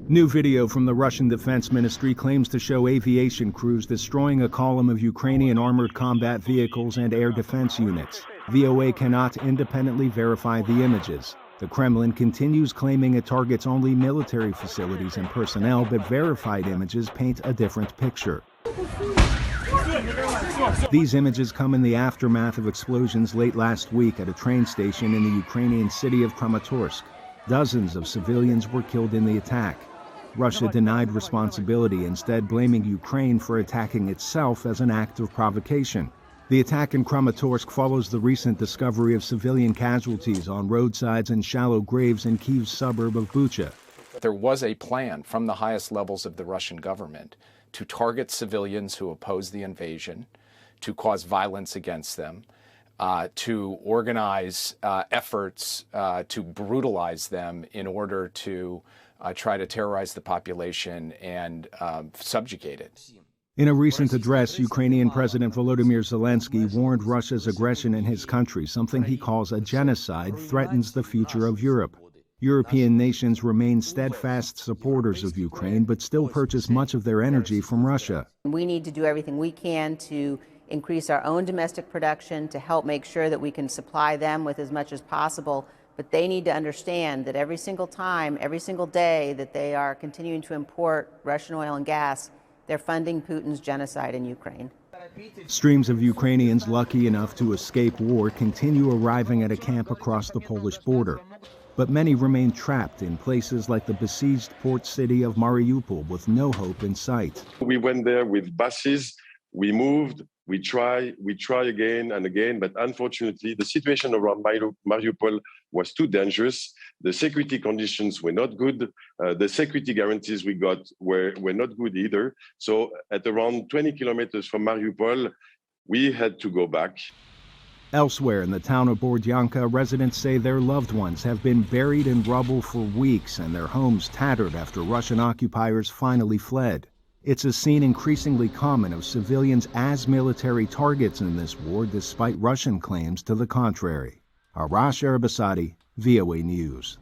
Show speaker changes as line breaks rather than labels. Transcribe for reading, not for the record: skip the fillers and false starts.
New video from the Russian Defense Ministry claims to show aviation crews destroying a column of Ukrainian armored combat vehicles and air defense units. VOA cannot independently verify the images. The Kremlin continues claiming it targets only military facilities and personnel, but verified images paint a different picture. These images come in the aftermath of explosions late last week at a train station in the Ukrainian city of Kramatorsk. Dozens of civilians were killed in the attack. Russia denied responsibility, instead blaming Ukraine for attacking itself as an act of provocation. The attack in Kramatorsk follows the recent discovery of civilian casualties on roadsides and shallow graves in Kyiv's suburb of Bucha.
There was a plan from the highest levels of the Russian government to target civilians who oppose the invasion, to cause violence against them, to organize efforts to brutalize them in order to try to terrorize the population and subjugate it.
In a recent address, Ukrainian President Volodymyr Zelensky warned Russia's aggression in his country, something he calls a genocide, threatens the future of Europe. European nations remain steadfast supporters of Ukraine, but still purchase much of their energy from Russia.
We need to do everything we can to increase our own domestic production to help make sure that we can supply them with as much as possible. But they need to understand that every single time, every single day that they are continuing to import Russian oil and gas, they're funding Putin's genocide in Ukraine.
Streams of Ukrainians lucky enough to escape war continue arriving at a camp across the Polish border. But many remain trapped in places like the besieged port city of Mariupol with no hope in sight.
We went there with buses, we moved, we try again and again, but unfortunately the situation around Mariupol was too dangerous. The security conditions were not good. The security guarantees we got were not good either. So at around 20 kilometers from Mariupol, we had to go back.
Elsewhere in the town of Bordyanka, residents say their loved ones have been buried in rubble for weeks and their homes tattered after Russian occupiers finally fled. It's a scene increasingly common of civilians as military targets in this war, despite Russian claims to the contrary. Arash Arabasadi, VOA News.